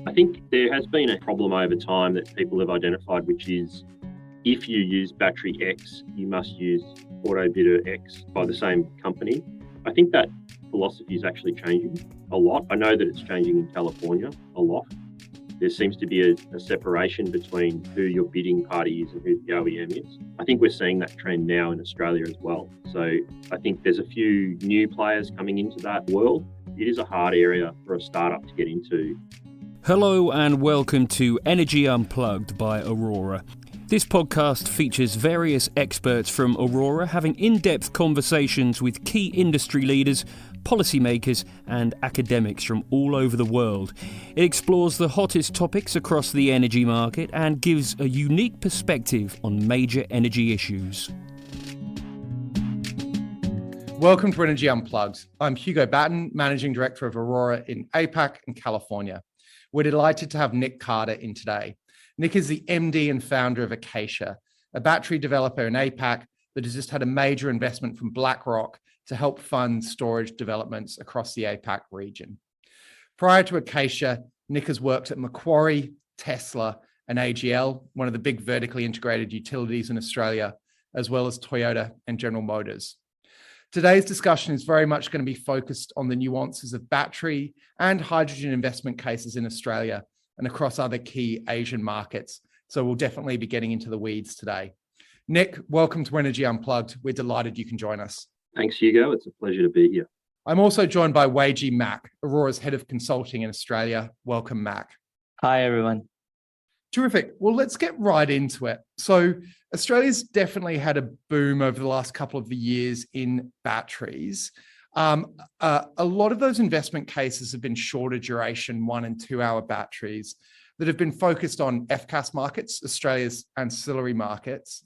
I think there has been a problem over time that people have identified, which is if you use battery X, you must use auto bidder X by the same company. I think that philosophy is actually changing a lot. I know that it's changing in California a lot. There seems to be a separation between who your bidding party is and who the OEM is. I think we're seeing that trend now in Australia as well. So I think there's a few new players coming into that world. It is a hard area for a startup to get into. Hello and welcome to Energy Unplugged by Aurora. This podcast features various experts from Aurora having in-depth conversations with key industry leaders, policymakers and academics from all over the world. It explores the hottest topics across the energy market and gives a unique perspective on major energy issues. Welcome to Energy Unplugged. I'm Hugo Batten, Managing Director of Aurora in APAC and California. We're delighted to have Nick Carter in today. Nick is the MD and founder of Akaysha, a battery developer in APAC that has just had a major investment from BlackRock to help fund storage developments across the APAC region. Prior to Akaysha, Nick has worked at Macquarie, Tesla, and AGL, one of the big vertically integrated utilities in Australia, as well as Toyota and General Motors. Today's discussion is very much going to be focused on the nuances of battery and hydrogen investment cases in Australia and across other key Asian markets. So we'll definitely be getting into the weeds today. Nick, welcome to Energy Unplugged. We're delighted you can join us. Thanks, Hugo. It's a pleasure to be here. I'm also joined by Weijie Mac, Aurora's head of consulting in Australia. Welcome, Mac. Hi, everyone. Terrific. Well, let's get right into it. So Australia's definitely had a boom over the last couple of years in batteries. A lot of those investment cases have been shorter duration 1 and 2 hour batteries that have been focused on FCAS markets, Australia's ancillary markets.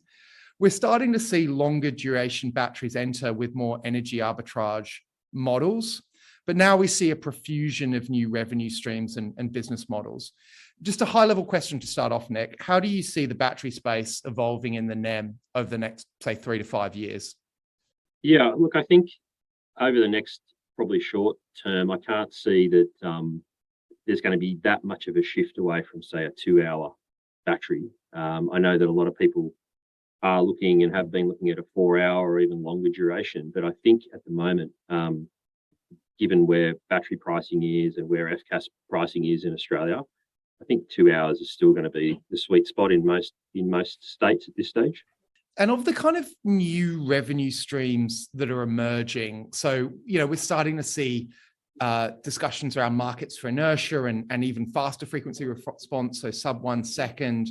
We're starting to see longer duration batteries enter with more energy arbitrage models, but now we see a profusion of new revenue streams and business models. Just a high level question to start off, Nick. How do you see the battery space evolving in the NEM over the next, say, 3 to 5 years? Yeah, look, I think over the next probably short term, I can't see that there's going to be that much of a shift away from, say, a 2 hour battery. I know that a lot of people are looking and have been looking at a 4 hour or even longer duration, but I think at the moment, given where battery pricing is and where FCAS pricing is in Australia, I think 2 hours is still going to be the sweet spot in most states at this stage. And of the kind of new revenue streams that are emerging, so, we're starting to see discussions around markets for inertia and even faster frequency response, so sub 1 second,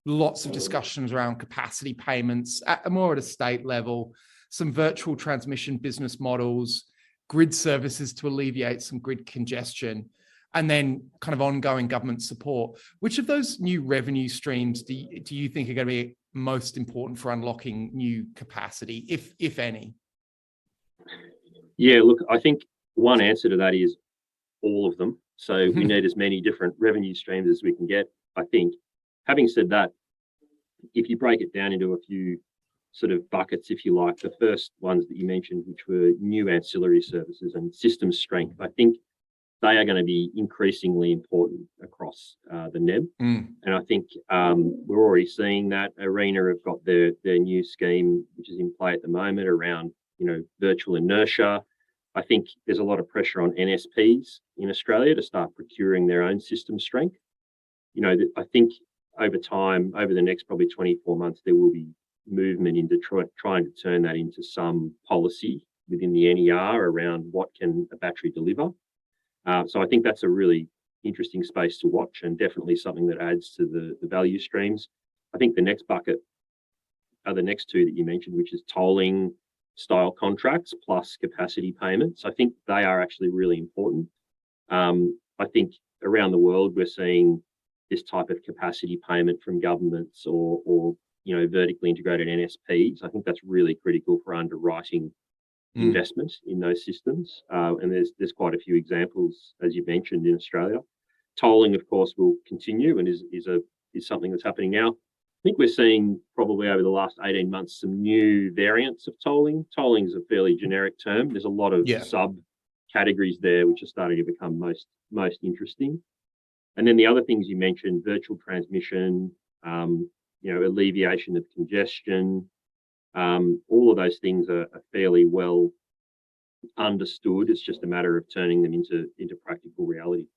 lots of discussions around capacity payments more at a state level, some virtual transmission business models, grid services to alleviate some grid congestion, and then kind of ongoing government support. Which of those new revenue streams do you think are going to be most important for unlocking new capacity, if any? Yeah, look, I think one answer to that is all of them. So we need as many different revenue streams as we can get, I think. Having said that, if you break it down into a few sort of buckets, if you like, the first ones that you mentioned, which were new ancillary services and system strength, I think they are going to be increasingly important across the NEB. And I think we're already seeing that. Arena have got their new scheme, which is in play at the moment around, virtual inertia. I think there's a lot of pressure on NSPs in Australia to start procuring their own system strength. I think over time, over the next probably 24 months, there will be movement into trying to turn that into some policy within the NER around what can a battery deliver. So I think that's a really interesting space to watch and definitely something that adds to the value streams. I think the next bucket are the next two that you mentioned, which is tolling style contracts plus capacity payments. I think they are actually really important. I think around the world, we're seeing this type of capacity payment from governments or vertically integrated NSPs. I think that's really critical for underwriting investment in those systems. And there's quite a few examples, as you mentioned, in Australia. Tolling, of course, will continue and is something that's happening now. I think we're seeing probably over the last 18 months some new variants of tolling. Tolling is a fairly generic term. There's a lot of sub categories there which are starting to become most interesting. And then the other things you mentioned, virtual transmission, alleviation of congestion, all of those things are fairly well understood. It's just a matter of turning them into practical reality.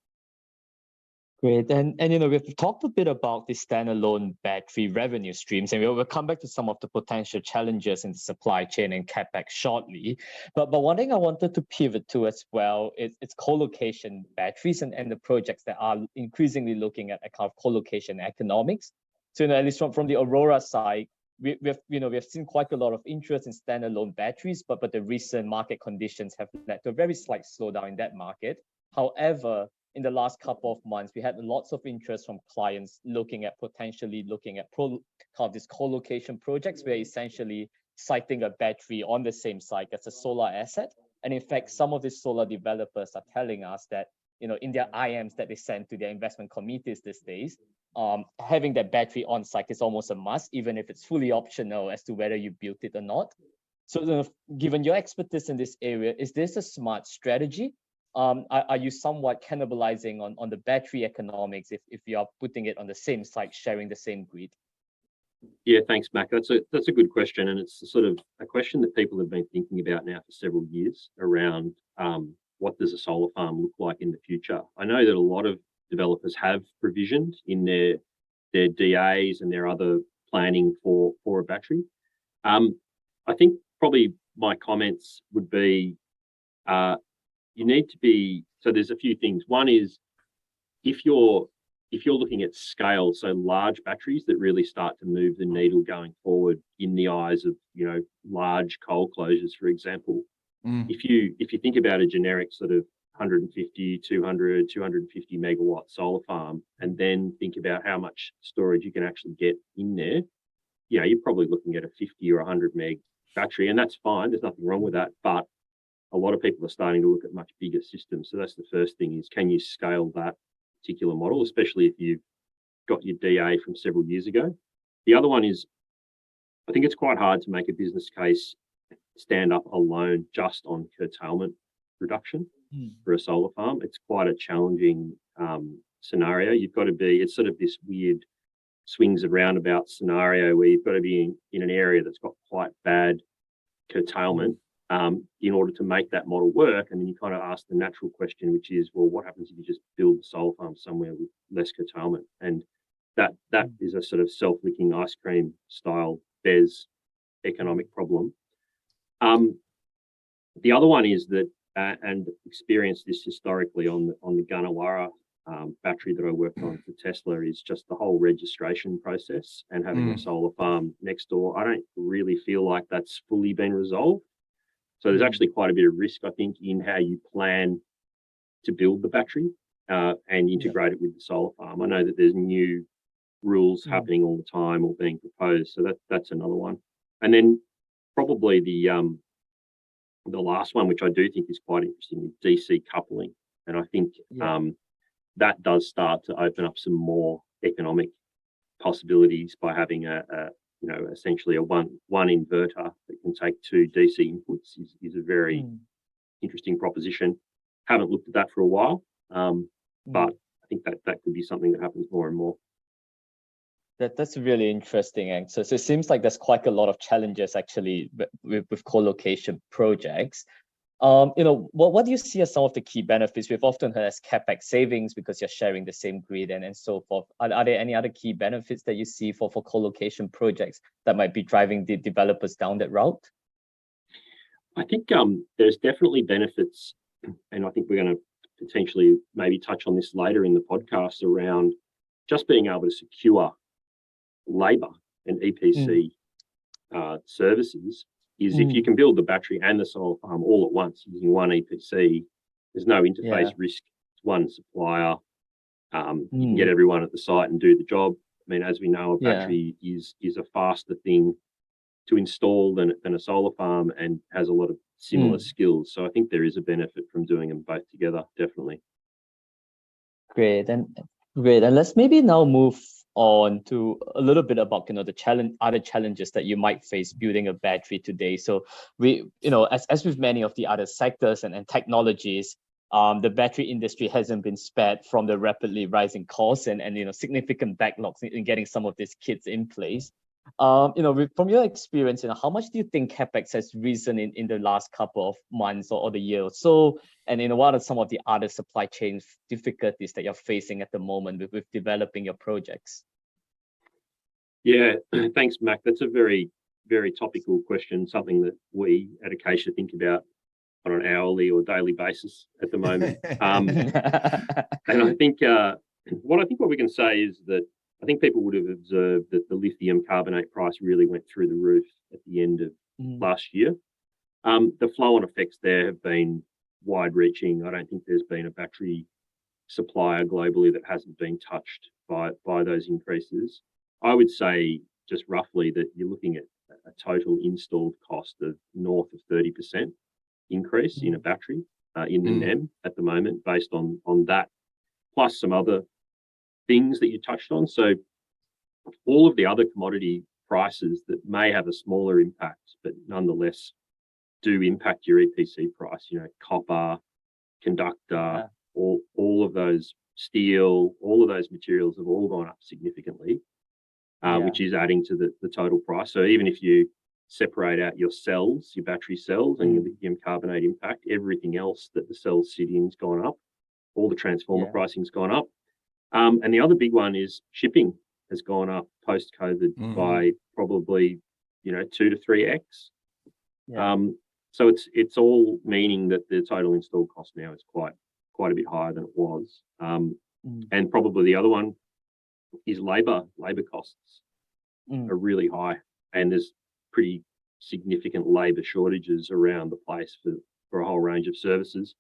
Great. And we've talked a bit about the standalone battery revenue streams, and we'll come back to some of the potential challenges in the supply chain and CAPEX shortly. But one thing I wanted to pivot to as well is co-location batteries and the projects that are increasingly looking at kind of co-location economics. So at least from the Aurora side, we've seen quite a lot of interest in standalone batteries, but the recent market conditions have led to a very slight slowdown in that market. However, in the last couple of months, we had lots of interest from clients potentially looking at these co-location projects, where essentially siting a battery on the same site as a solar asset. And in fact, some of these solar developers are telling us that, in their IMs that they send to their investment committees these days, having that battery on site is almost a must, even if it's fully optional as to whether you built it or not. So given your expertise in this area, is this a smart strategy? Are you somewhat cannibalizing on the battery economics if you are putting it on the same site, sharing the same grid? Yeah, thanks, Mac. That's a good question, and it's sort of a question that people have been thinking about now for several years around what does a solar farm look like in the future. I know that a lot of developers have provisioned in their DAs and their other planning for a battery. I think probably my comments would be, you need to be, so there's a few things. One is, if you're looking at scale, so large batteries that really start to move the needle going forward in the eyes of, large coal closures, for example. If you think about a generic sort of 150, 200, 250 megawatt solar farm, and then think about how much storage you can actually get in there, you're probably looking at a 50 or 100 meg battery, and that's fine. There's nothing wrong with that, but a lot of people are starting to look at much bigger systems. So that's the first thing, is can you scale that particular model, especially if you've got your DA from several years ago. The other one is, I think it's quite hard to make a business case stand up alone just on curtailment reduction for a solar farm. It's quite a challenging scenario. You've got to be, it's sort of this weird swings and roundabout scenario where you've got to be in an area that's got quite bad curtailment in order to make that model work. And then you kind of ask the natural question, which is, well, what happens if you just build a solar farm somewhere with less curtailment? And that is a sort of self-licking ice cream style BES economic problem. The other one is that, and experienced this historically on the Gunnawara battery that I worked on for Tesla, is just the whole registration process and having a solar farm next door. I don't really feel like that's fully been resolved. So there's actually quite a bit of risk, I think, in how you plan to build the battery and integrate it with the solar farm. I know that there's new rules happening all the time or being proposed, so that's another one. And then probably the last one, which I do think is quite interesting, is DC coupling. And I think that does start to open up some more economic possibilities by having essentially a one inverter that can take two DC inputs is a very interesting proposition. Haven't looked at that for a while, but I think that could be something that happens more and more. That's really interesting. And so it seems like there's quite a lot of challenges actually with co-location projects. What do you see as some of the key benefits? We've often heard as CAPEX savings because you're sharing the same grid and so forth. Are there any other key benefits that you see for co-location projects that might be driving the developers down that route? I think there's definitely benefits, and I think we're going to potentially maybe touch on this later in the podcast, around just being able to secure labour and EPC services. Is if you can build the battery and the solar farm all at once using one EPC, there's no interface risk. It's one supplier. You can get everyone at the site and do the job. I mean, as we know, a battery is a faster thing to install than a solar farm, and has a lot of similar skills. So I think there is a benefit from doing them both together, definitely. Great. And let's maybe now move on to a little bit about the other challenges that you might face building a battery today. So we, as with many of the other sectors and technologies, the battery industry hasn't been spared from the rapidly rising costs and significant backlogs in getting some of these kits in place. From your experience, how much do you think CAPEX has risen in the last couple of months or the year or so? And what are some of the other supply chain difficulties that you're facing at the moment with developing your projects? Yeah, thanks, Mac. That's a very, very topical question, something that we at Akaysha think about on an hourly or daily basis at the moment. And I think what we can say is that I think people would have observed that the lithium carbonate price really went through the roof at the end of last year. The flow-on effects there have been wide-reaching. I don't think there's been a battery supplier globally that hasn't been touched by those increases. I would say just roughly that you're looking at a total installed cost of north of 30% increase in a battery in the NEM at the moment, based on that, plus some other things that you touched on. So all of the other commodity prices that may have a smaller impact, but nonetheless do impact your EPC price, copper, conductor, all of those, steel, all of those materials have all gone up significantly, which is adding to the total price. So even if you separate out your cells, your battery cells and your lithium carbonate impact, everything else that the cells sit in's gone up. All the transformer pricing's gone up. And the other big one is shipping has gone up post-COVID by probably, 2 to 3x. So it's all meaning that the total installed cost now is quite a bit higher than it was. And probably the other one is labor. Labor costs are really high, and there's pretty significant labor shortages around the place for a whole range of services.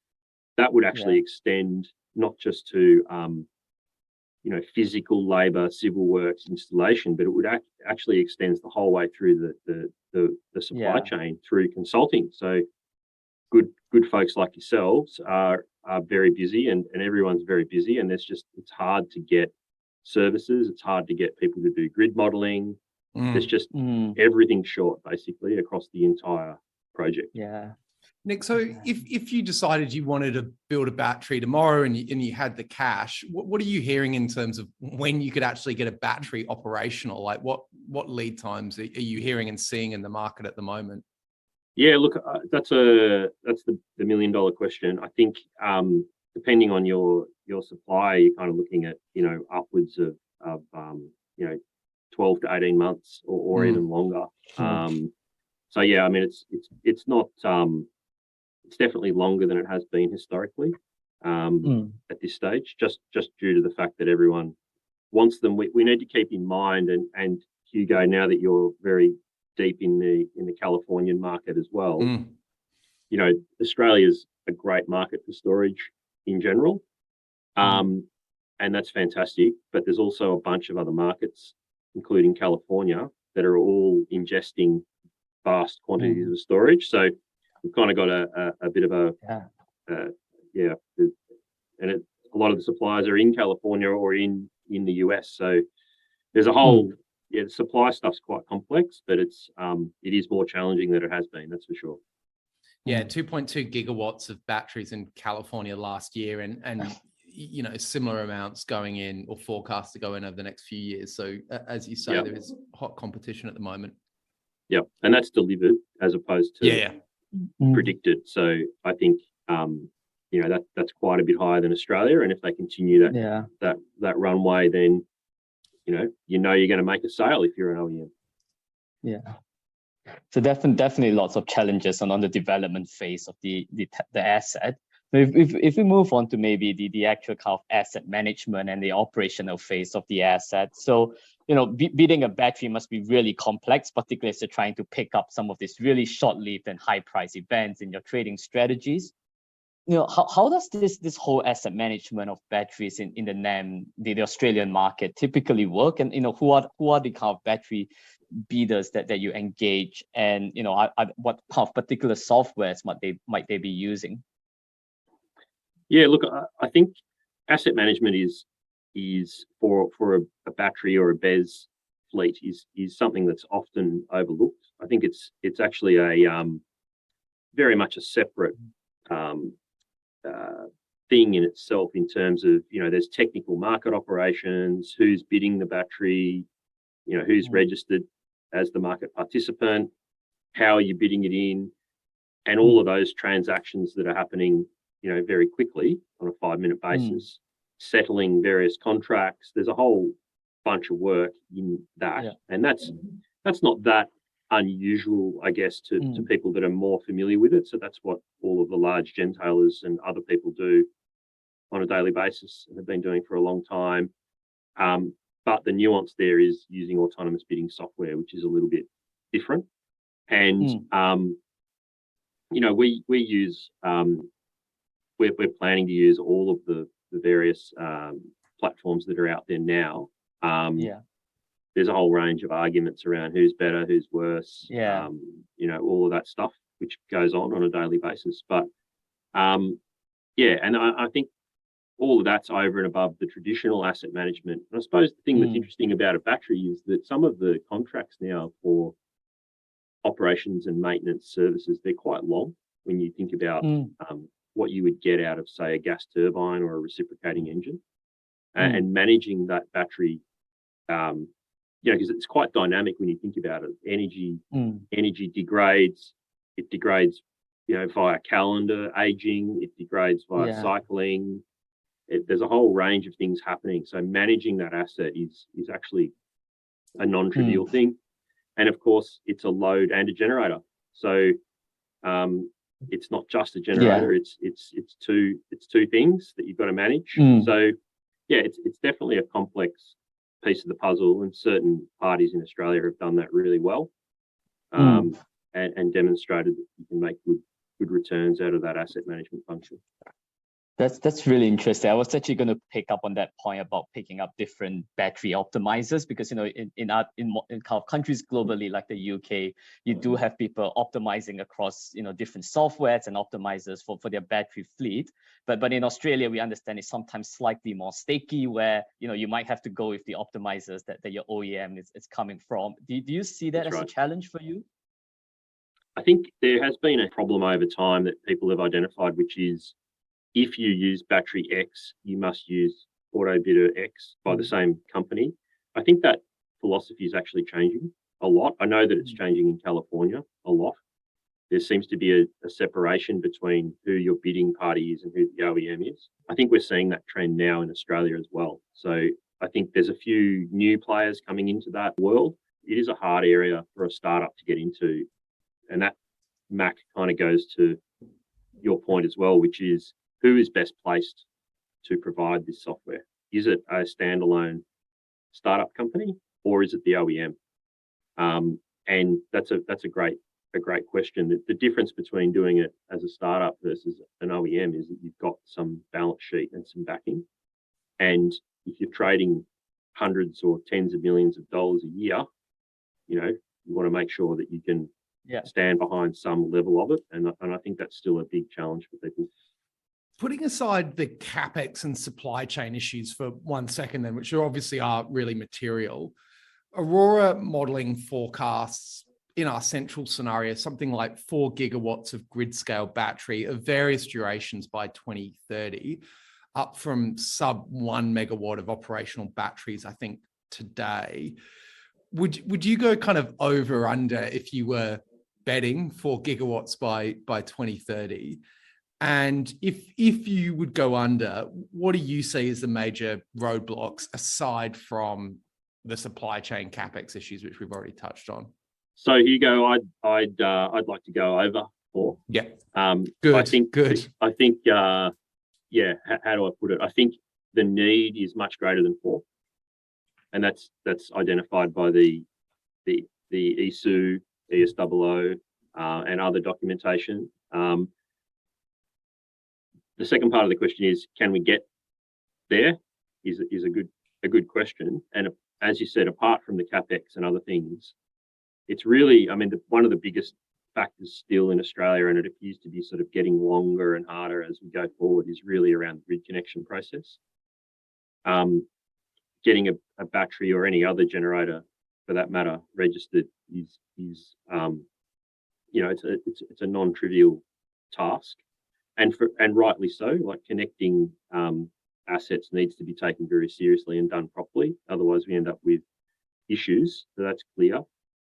That would actually extend not just to physical labor, civil works, installation, but it would actually extends the whole way through the supply chain through consulting. So good folks like yourselves are very busy, and everyone's very busy, and it's hard to get services. It's hard to get people to do grid modeling. There's just everything short, basically, across the entire project. Yeah. Nick, so if you decided you wanted to build a battery tomorrow and you had the cash, what are you hearing in terms of when you could actually get a battery operational? Like what lead times are you hearing and seeing in the market at the moment? Yeah, look, that's the $1 million question. I think depending on your supply, you're kind of looking at upwards of 12 to 18 months or even longer. So yeah, I mean it's not it's definitely longer than it has been historically at this stage, just due to the fact that everyone wants them. We need to keep in mind, and Hugo, now that you're very deep in the Californian market as well, Australia's a great market for storage in general, and that's fantastic. But there's also a bunch of other markets, including California, that are all ingesting vast quantities of storage. So we've kind of got a bit of a a lot of the suppliers are in California or in the US. So there's a whole the supply stuff's quite complex, but it is more challenging than it has been, that's for sure. Yeah, 2.2 gigawatts of batteries in California last year, and similar amounts going in or forecast to go in over the next few years. So as you say, there is hot competition at the moment. Yeah, and that's delivered as opposed to predicted. So I think that's quite a bit higher than Australia, and if they continue that runway, then you're going to make a sale if you're an OEM. Yeah. So definitely lots of challenges on the development phase of the asset. If we move on to maybe the actual kind of asset management and the operational phase of the asset. So, building a battery must be really complex, particularly as you're trying to pick up some of these really short-lived and high-price events in your trading strategies. How does this whole asset management of batteries in the NEM, the Australian market, typically work? And who are the kind of battery bidders that you engage, and what kind of particular softwares might they be using? Yeah, look, I think asset management is for a battery or a BESS fleet is something that's often overlooked. I think it's actually a very much a separate thing in itself in terms of, there's technical market operations, who's bidding the battery, who's registered as the market participant, how are you bidding it in, and all of those transactions that are happening, very quickly on a 5-minute basis, settling various contracts. There's a whole bunch of work in that. And that's not that unusual, I guess, to people that are more familiar with it. So that's what all of the large gentailers and other people do on a daily basis and have been doing for a long time. But the nuance there is using autonomous bidding software, which is a little bit different. And we use we're planning to use all of the various platforms that are out there now. There's a whole range of arguments around who's better, who's worse, all of that stuff, which goes on a daily basis. But and I think all of that's over and above the traditional asset management. And I suppose the thing that's interesting about a battery is that some of the contracts now for operations and maintenance services, they're quite long when you think about what you would get out of, say, a gas turbine or a reciprocating engine, and managing that battery. Because it's quite dynamic when you think about it. Energy degrades. It degrades, via calendar aging. It degrades via cycling. There's a whole range of things happening. So managing that asset is actually a non-trivial thing. And of course, it's a load and a generator. So it's not just a generator. It's two things that you've got to manage. So it's definitely a complex piece of the puzzle, and certain parties in Australia have done that really well, and demonstrated that you can make good returns out of that asset management function. That's really interesting. I was actually going to pick up on that point about picking up different battery optimizers, because in countries globally like the UK, you do have people optimizing across different softwares and optimizers for their battery fleet. But in Australia, we understand it's sometimes slightly more sticky, where you might have to go with the optimizers that your OEM is coming from. Do you see that as a challenge for you? I think there has been a problem over time that people have identified, which is, if you use battery X, you must use auto bidder X by the same company. I think that philosophy is actually changing a lot. I know that it's changing in California a lot. There seems to be a separation between who your bidding party is and who the OEM is. I think we're seeing that trend now in Australia as well. So I think there's a few new players coming into that world. It is a hard area for a startup to get into. And that, Mac, kind of goes to your point as well, which is, who is best placed to provide this software? Is it a standalone startup company, or is it the OEM? And that's a great question. The difference between doing it as a startup versus an OEM is that you've got some balance sheet and some backing. And if you're trading hundreds or tens of millions of dollars a year, you want to make sure that you can stand behind some level of it. And I think that's still a big challenge for people. Putting aside the CAPEX and supply chain issues for 1 second then, which obviously are really material, Aurora modeling forecasts in our central scenario something like 4 gigawatts of grid-scale battery of various durations by 2030, up from sub 1 megawatt of operational batteries, I think, today. Would you go kind of over under if you were betting 4 gigawatts by 2030? And if you would go under, what do you see as the major roadblocks aside from the supply chain CAPEX issues, which we've already touched on? So Hugo, I'd like to go over 4. Yeah. Good. I think how do I put it? I think the need is much greater than 4, and that's identified by the ESOO, ESOO, and other documentation. The second part of the question is, can we get there? Is a good question. And as you said, apart from the CAPEX and other things, it's really, one of the biggest factors still in Australia, and it appears to be sort of getting longer and harder as we go forward, is really around the grid connection process. Getting a battery or any other generator, for that matter, registered is it's a non-trivial task. and rightly so. Like connecting assets needs to be taken very seriously and done properly. Otherwise, we end up with issues. So that's clear.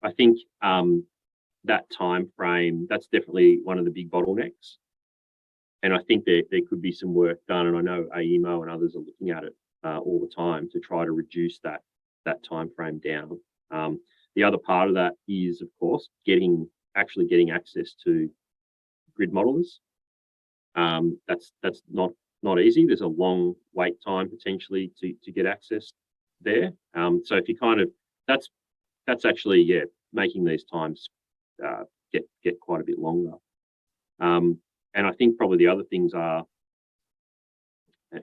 I think that time frame, that's definitely one of the big bottlenecks. And I think there could be some work done, and I know AEMO and others are looking at it all the time to try to reduce that time frame down. The other part of that is, of course, actually getting access to grid modelers. That's not easy. There's a long wait time potentially to get access there. So if you that's actually making these times get quite a bit longer. And I think probably the other things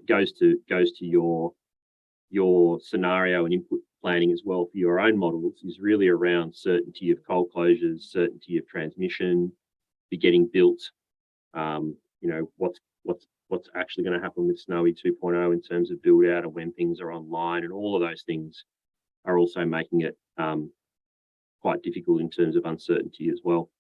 goes to your scenario and input planning as well for your own models is really around certainty of coal closures, certainty of transmission, be getting built. What's actually going to happen with Snowy 2.0 in terms of build out and when things are online, and all of those things are also making it quite difficult in terms of uncertainty as well.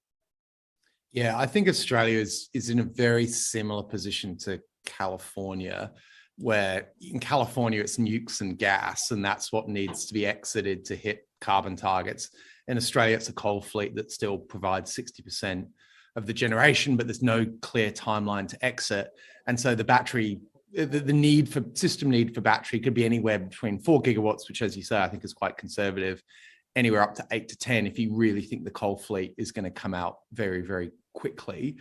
Yeah, I think Australia is in a very similar position to California, where in California it's nukes and gas, and that's what needs to be exited to hit carbon targets. In Australia, it's a coal fleet that still provides 60% of the generation, but there's no clear timeline to exit. And so the system need for battery could be anywhere between 4 gigawatts, which, as you say, I think is quite conservative, anywhere up to 8 to 10 if you really think the coal fleet is going to come out very, very quickly,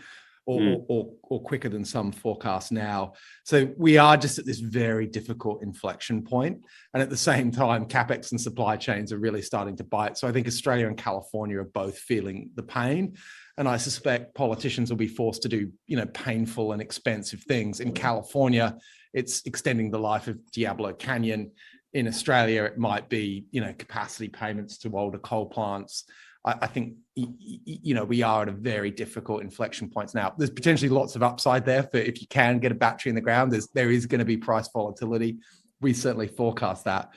or quicker than some forecasts now. So we are just at this very difficult inflection point. And at the same time, CAPEX and supply chains are really starting to bite. So I think Australia and California are both feeling the pain. And I suspect politicians will be forced to do, painful and expensive things. In California, it's extending the life of Diablo Canyon. In Australia, it might be, capacity payments to older coal plants. I think, we are at a very difficult inflection points now. There's potentially lots of upside there for if you can get a battery in the ground. There is going to be price volatility. We certainly forecast that.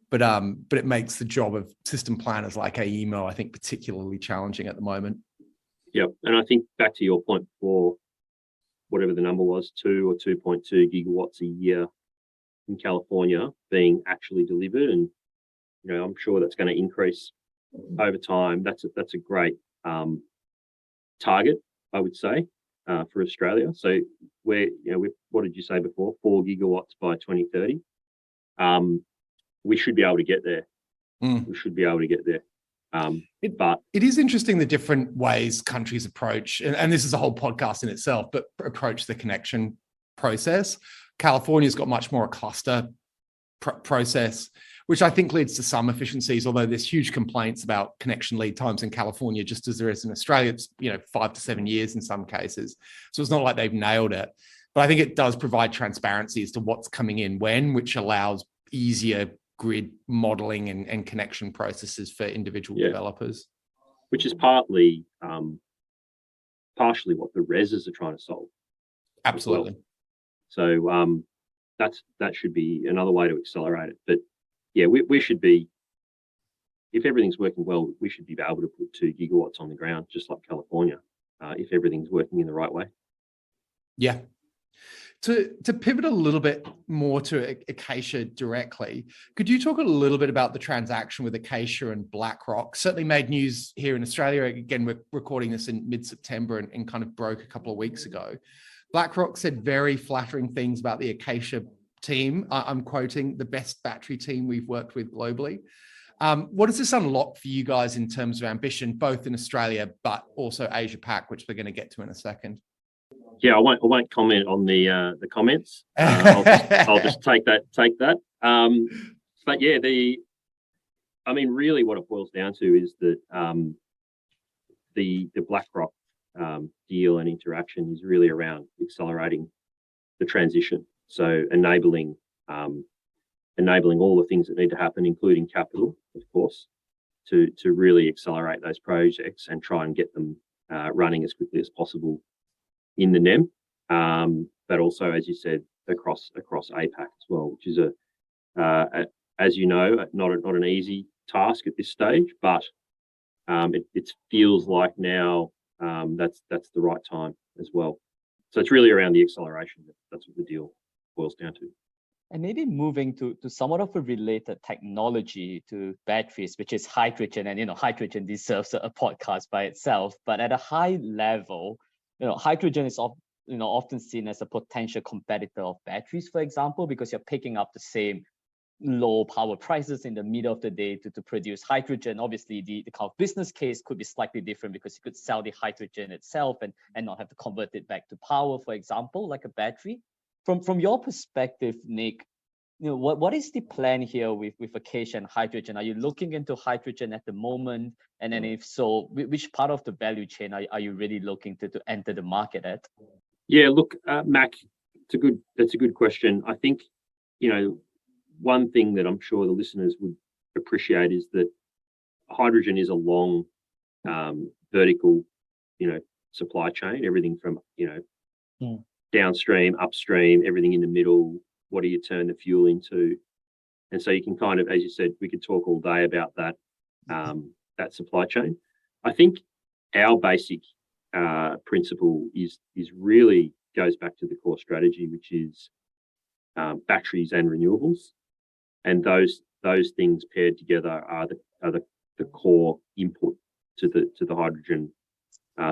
But it makes the job of system planners like AEMO, I think, particularly challenging at the moment. Yep. And I think back to your point before, whatever the number was, 2 or 2.2 gigawatts a year in California being actually delivered. And, I'm sure that's going to increase over time. That's a great target, I would say, for Australia. So we're what did you say before? 4 gigawatts by 2030. We should be able to get there. We should be able to get there. But it is interesting the different ways countries approach, and this is a whole podcast in itself, but approach the connection process. California's got much more a cluster process, which I think leads to some efficiencies, although there's huge complaints about connection lead times in California, just as there is in Australia. It's 5 to 7 years in some cases. So it's not like they've nailed it. But I think it does provide transparency as to what's coming in when, which allows easier grid modeling and connection processes for individual developers. Which is partially what the reses are trying to solve. Absolutely. Well. So that should be another way to accelerate it. But yeah, we should be, if everything's working well, we should be able to put 2 gigawatts on the ground, just like California, if everything's working in the right way. Yeah. To pivot a little bit more to Akaysha directly, could you talk a little bit about the transaction with Akaysha and Blackrock? Certainly made news here in Australia. Again, we're recording this in mid-September and kind of broke a couple of weeks ago. Blackrock said very flattering things about the Akaysha team. I'm quoting, the best battery team we've worked with globally. What does this unlock for you guys in terms of ambition, both in Australia, but also Asia Pac, which we're going to get to in a second? Yeah, I won't comment on the comments. I'll just take that. But yeah, really what it boils down to is that the BlackRock deal and interaction is really around accelerating the transition. So enabling all the things that need to happen, including capital, of course, to really accelerate those projects and try and get them running as quickly as possible in the NEM, but also, as you said, across APAC as well, which is as you know, not an easy task at this stage, but it feels like now that's the right time as well. So it's really around the acceleration. That's what the deal boils down to. And maybe moving to somewhat of a related technology to batteries, which is hydrogen. And, hydrogen deserves a podcast by itself. But at a high level, hydrogen is often seen as a potential competitor of batteries, for example, because you're picking up the same low power prices in the middle of the day to produce hydrogen. Obviously, the kind of business case could be slightly different because you could sell the hydrogen itself and not have to convert it back to power, for example, like a battery. From your perspective, Nick, what is the plan here with Akaysha and hydrogen? Are you looking into hydrogen at the moment? And then if so, which part of the value chain are you really looking to enter the market at? Yeah, look, Mac, that's a good question. I think, one thing that I'm sure the listeners would appreciate is that hydrogen is a long vertical, supply chain, everything from, downstream, upstream, everything in the middle. What do you turn the fuel into? And so you can kind of, as you said, we could talk all day about that, that supply chain. I think our basic principle is really goes back to the core strategy, which is batteries and renewables. And those things paired together are the core input to the hydrogen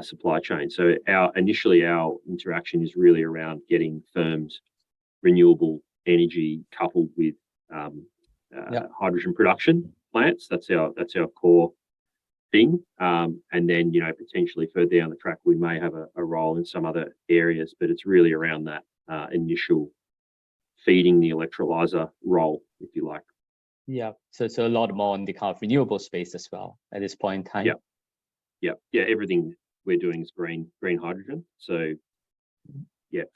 supply chain. So our interaction is really around getting firmed renewable energy coupled with hydrogen production plants. That's our core thing. And then potentially further down the track we may have a role in some other areas, but it's really around that initial feeding the electrolyzer role, if you like. Yeah. So a lot more on the kind of renewable space as well at this point in time. Yeah. Everything we're doing is green hydrogen. So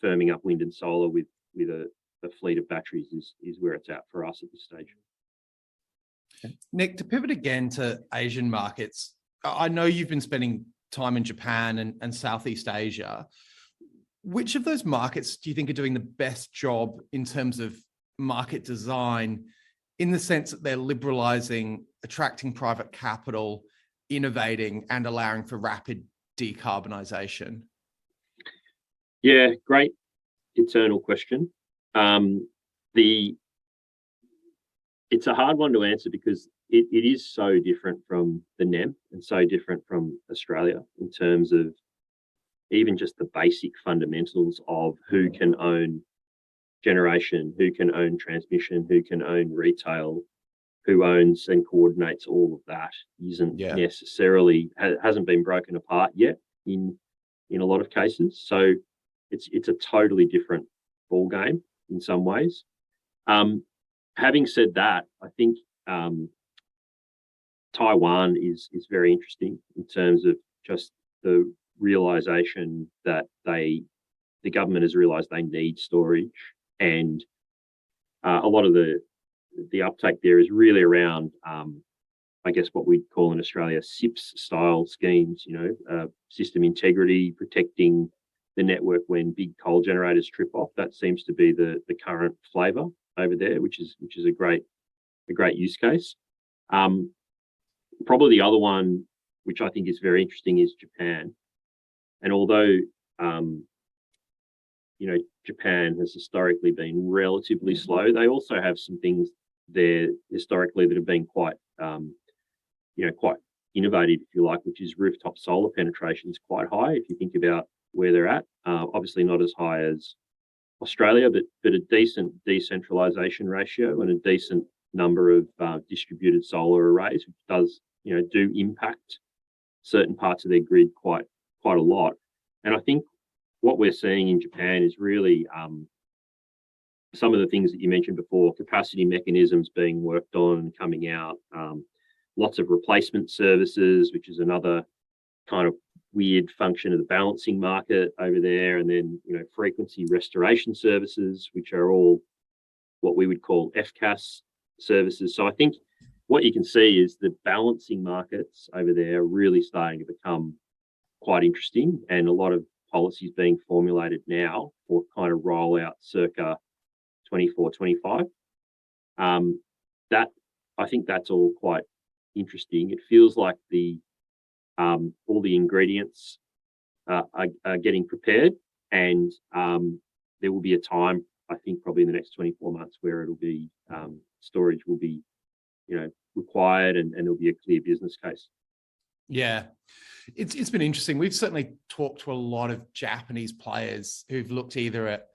firming up wind and solar with a fleet of batteries is where it's at for us at this stage. Nick, to pivot again to Asian markets, I know you've been spending time in Japan and Southeast Asia. Which of those markets do you think are doing the best job in terms of market design, in the sense that they're liberalizing, attracting private capital, innovating, and allowing for rapid decarbonisation? Yeah, great eternal question. It's a hard one to answer because it is so different from the NEM and so different from Australia in terms of even just the basic fundamentals of who can own generation, who can own transmission, who can own retail, who owns and coordinates all of that isn't necessarily hasn't been broken apart yet in a lot of cases. So it's a totally different ball game in some ways. Having said that, I think Taiwan is very interesting in terms of just the realization that the government has realized they need storage, and a lot of the uptake there is really around I guess what we'd call in Australia SIPs style schemes, system integrity, protecting the network when big coal generators trip off. That seems to be the current flavour over there, which is a great use case. Probably the other one, which I think is very interesting, is Japan. And although Japan has historically been relatively slow, they also have some things there historically that have been quite quite innovative, if you like, which is rooftop solar penetration is quite high if you think about where they're at. Obviously not as high as Australia, but a decent decentralization ratio and a decent number of distributed solar arrays, which does do impact certain parts of their grid quite a lot. And I think what we're seeing in Japan is really some of the things that you mentioned before, capacity mechanisms being worked on and coming out, lots of replacement services, which is another kind of weird function of the balancing market over there, and then frequency restoration services, which are all what we would call FCAS services. So I think what you can see is the balancing markets over there are really starting to become quite interesting, and a lot of policies being formulated now for kind of rollout circa 24, 25. That I think that's all quite interesting. It feels like all the ingredients are getting prepared, and there will be a time, I think, probably in the next 24 months where it'll be storage will be, required, and there'll be a clear business case. Yeah, it's been interesting. We've certainly talked to a lot of Japanese players who've looked either at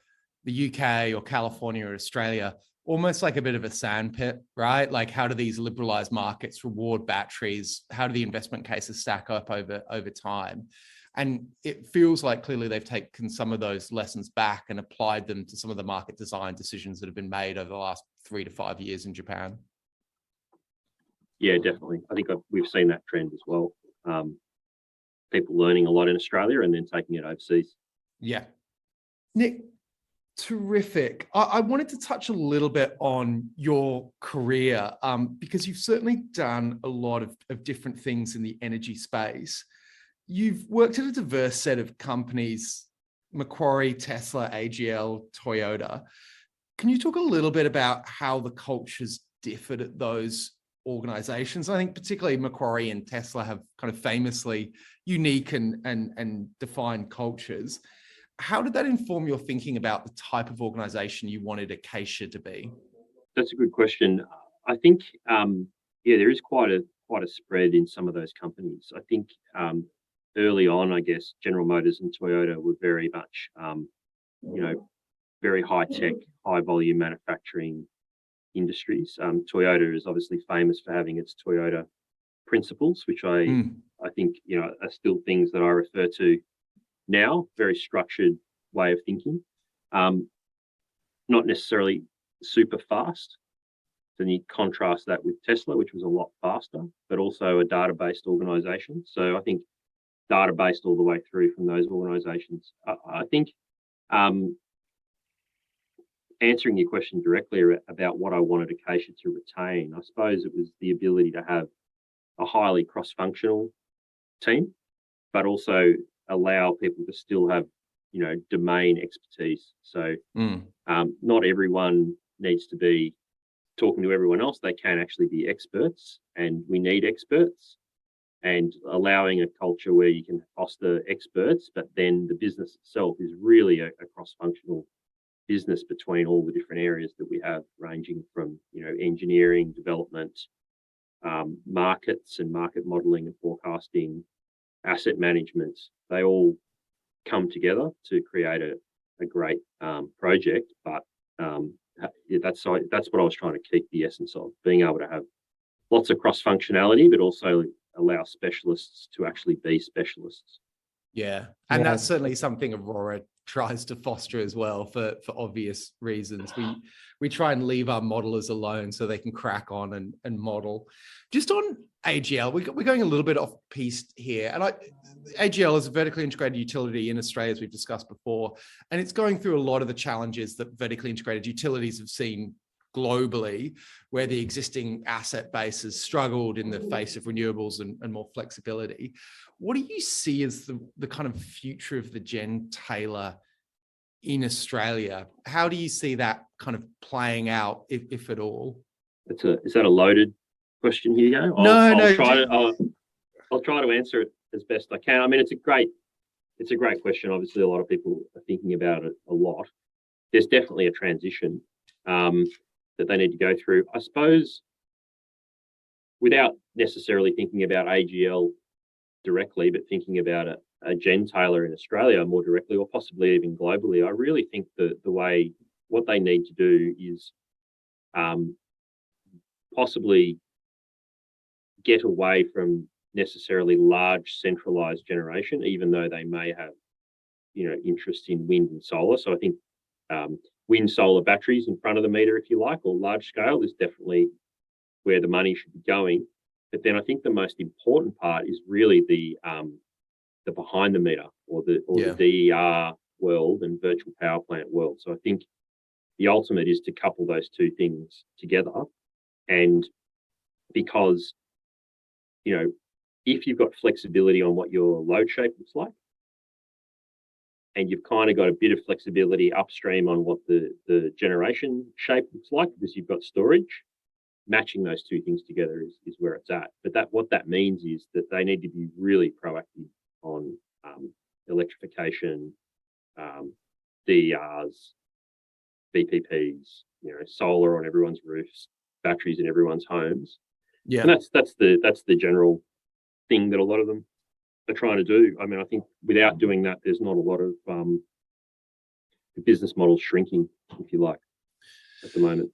the UK or California or Australia, almost like a bit of a sandpit, right? Like, how do these liberalized markets reward batteries? How do the investment cases stack up over time? And it feels like clearly they've taken some of those lessons back and applied them to some of the market design decisions that have been made over the last 3 to 5 years in Japan. Yeah, definitely. I think we've seen that trend as well. People learning a lot in Australia and then taking it overseas. Yeah. Nick, terrific. I wanted to touch a little bit on your career because you've certainly done a lot of different things in the energy space. You've worked at a diverse set of companies, Macquarie, Tesla, AGL, Toyota. Can you talk a little bit about how the cultures differed at those organizations? I think particularly Macquarie and Tesla have kind of famously unique and defined cultures. How did that inform your thinking about the type of organization you wanted Akaysha to be? That's a good question. I think, there is quite a spread in some of those companies. I think early on, I guess General Motors and Toyota were very much, very high tech, high volume manufacturing industries. Toyota is obviously famous for having its Toyota principles, which I think are still things that I refer to now. Very structured way of thinking, not necessarily super fast. Then you contrast that with Tesla, which was a lot faster, but also a data-based organization. So I think data-based all the way through from those organizations. I think answering your question directly about what I wanted Akaysha to retain, I suppose it was the ability to have a highly cross-functional team, but also allow people to still have, domain expertise. So not everyone needs to be talking to everyone else. They can actually be experts, and we need experts, and allowing a culture where you can foster experts, but then the business itself is really a cross-functional business between all the different areas that we have, ranging from, engineering, development, markets and market modeling and forecasting, asset management. They all come together to create a great project. But that's what I was trying to keep the essence of, being able to have lots of cross-functionality, but also allow specialists to actually be specialists. Yeah. And that's certainly something Aurora tries to foster as well for obvious reasons. We try and leave our modelers alone so they can crack on and model. Just on AGL, we're going a little bit off piste here. And AGL is a vertically integrated utility in Australia, as we've discussed before, and it's going through a lot of the challenges that vertically integrated utilities have seen globally, where the existing asset base has struggled in the face of renewables and more flexibility. What do you see as the kind of future of the gentailer in Australia? How do you see that kind of playing out, if at all? Is that a loaded question, Hugo? I'll try to answer it as best I can. I mean, it's a great question. Obviously, a lot of people are thinking about it a lot. There's definitely a transition that they need to go through. I suppose, without necessarily thinking about AGL directly, but thinking about a gentailer in Australia more directly, or possibly even globally, I really think that what they need to do is possibly get away from necessarily large centralized generation, even though they may have, interest in wind and solar. So I think wind, solar, batteries in front of the meter, if you like, or large scale, is definitely where the money should be going. But then I think the most important part is really the behind the meter, or the DER world and virtual power plant world. So I think the ultimate is to couple those two things together. And because, if you've got flexibility on what your load shape looks like, and you've kind of got a bit of flexibility upstream on what the generation shape looks like, because you've got storage, matching those two things together is where it's at. But what that means is that they need to be really proactive on electrification, DERs, VPPs, solar on everyone's roofs, batteries in everyone's homes. Yeah. And that's the general thing that a lot of them are trying to do. I mean, I think without doing that, there's not a lot of the business models shrinking, if you like, at the moment.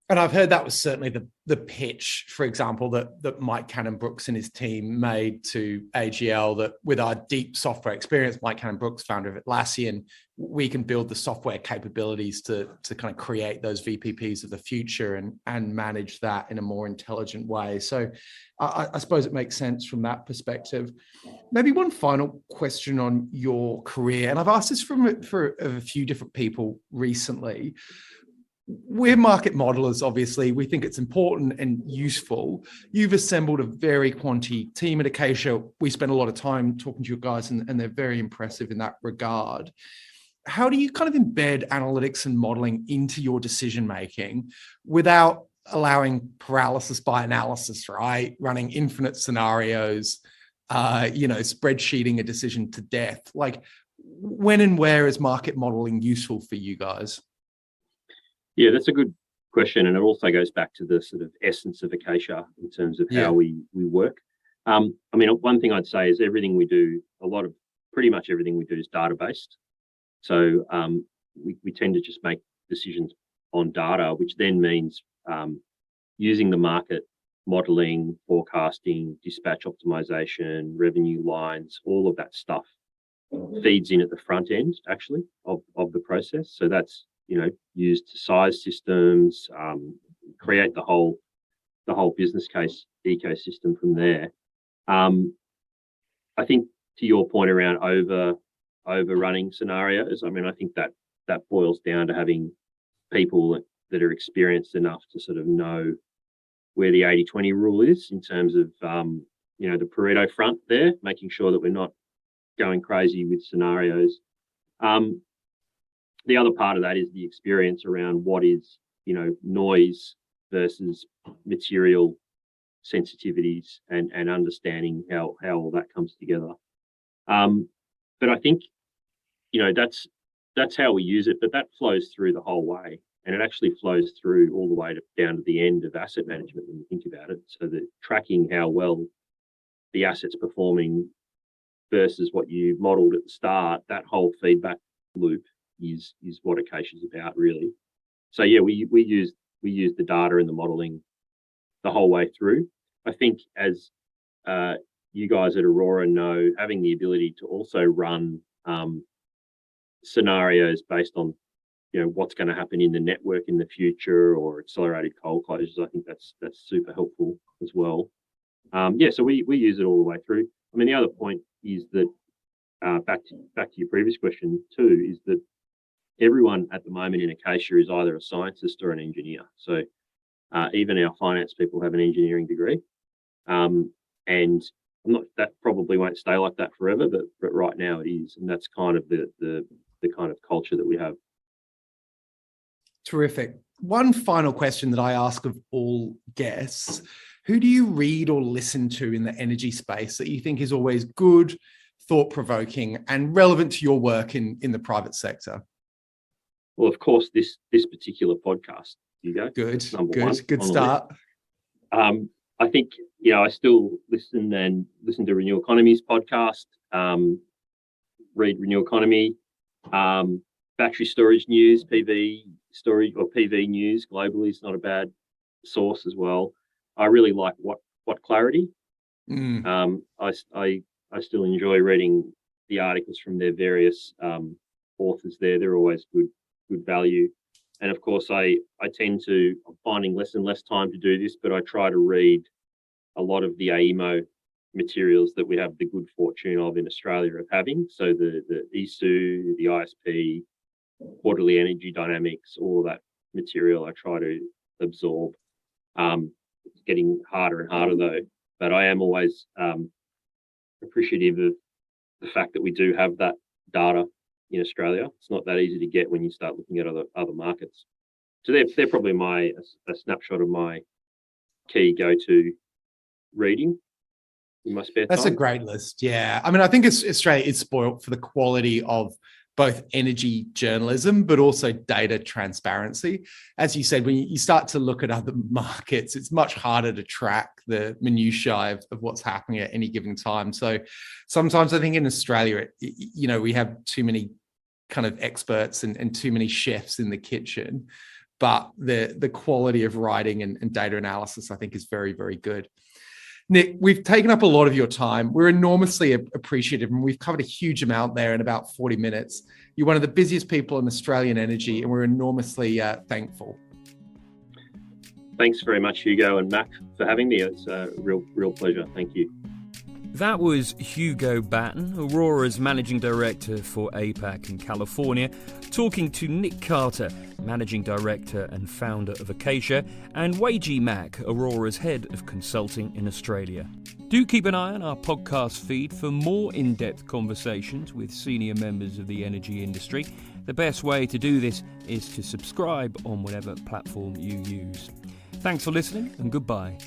And I've heard that was certainly the pitch, for example, that Mike Cannon-Brookes and his team made to AGL, that with our deep software experience, Mike Cannon-Brookes, founder of Atlassian, we can build the software capabilities to kind of create those VPPs of the future and manage that in a more intelligent way. So I suppose it makes sense from that perspective. Maybe one final question on your career, and I've asked this for a few different people recently. We're market modelers, obviously. We think it's important and useful. You've assembled a very quantity team at Akaysha. We spend a lot of time talking to you guys, and they're very impressive in that regard. How do you kind of embed analytics and modeling into your decision-making without allowing paralysis by analysis, right? Running infinite scenarios, spreadsheeting a decision to death. Like, when and where is market modeling useful for you guys? Yeah, that's a good question, and it also goes back to the sort of essence of Akaysha in terms of how we work. I mean, one thing I'd say is everything we do, pretty much everything we do is data-based. So we tend to just make decisions on data, which then means using the market modeling, forecasting, dispatch optimization, revenue lines, all of that stuff feeds in at the front end, actually, of the process. So that's used to size systems, create the whole business case ecosystem from there. I think to your point around overrunning scenarios, I mean, I think that boils down to having people that are experienced enough to sort of know where the 80-20 rule is in terms of the Pareto front there, making sure that we're not going crazy with scenarios. The other part of that is the experience around what is, noise versus material sensitivities and understanding how all that comes together. But I think, that's how we use it, but that flows through the whole way. And it actually flows through all the way down to the end of asset management when you think about it. So that tracking how well the asset's performing versus what you modeled at the start, that whole feedback loop is what Akaysha is about, really. So yeah, we use the data and the modeling the whole way through. I think as you guys at Aurora know, having the ability to also run scenarios based on what's going to happen in the network in the future or accelerated coal closures, I think that's super helpful as well. So we use it all the way through. I mean, the other point is that back to your previous question too, is that everyone at the moment in Akaysha is either a scientist or an engineer. So even our finance people have an engineering degree, and that probably won't stay like that forever, but right now it is, and that's kind of the kind of culture that we have. Terrific. One final question that I ask of all guests: who do you read or listen to in the energy space that you think is always good, thought-provoking, and relevant to your work in the private sector? Well, of course, this particular podcast, Hugo. Good start. I think I still listen to Renew Economy's podcast, read Renew Economy, battery storage news, PV storage or PV news globally is not a bad source as well. I really like what Clarity. I still enjoy reading the articles from their various authors there. They're always good value. And of course, I'm finding less and less time to do this, but I try to read a lot of the AEMO materials that we have the good fortune of in Australia of having. So the ESU, the ISP, quarterly energy dynamics, all of that material I try to absorb. It's getting harder and harder though, but I am always appreciative of the fact that we do have that data in Australia. It's not that easy to get when you start looking at other markets. So they're probably a snapshot of my key go-to reading in my spare time. That's a great list. Yeah. I mean, I think Australia is spoiled for the quality of both energy journalism, but also data transparency. As you said, when you start to look at other markets, it's much harder to track the minutiae of what's happening at any given time. So sometimes I think in Australia, we have too many kind of experts and too many chefs in the kitchen, but the quality of writing and data analysis, I think, is very, very good. Nick, we've taken up a lot of your time. We're enormously appreciative, and we've covered a huge amount there in about 40 minutes. You're one of the busiest people in Australian energy, and we're enormously thankful. Thanks very much, Hugo and Mac, for having me. It's a real pleasure. Thank you. That was Hugo Batten, Aurora's Managing Director for APAC in California, talking to Nick Carter, Managing Director and founder of Akaysha, and Weijie Mac, Aurora's Head of Consulting in Australia. Do keep an eye on our podcast feed for more in-depth conversations with senior members of the energy industry. The best way to do this is to subscribe on whatever platform you use. Thanks for listening, and goodbye.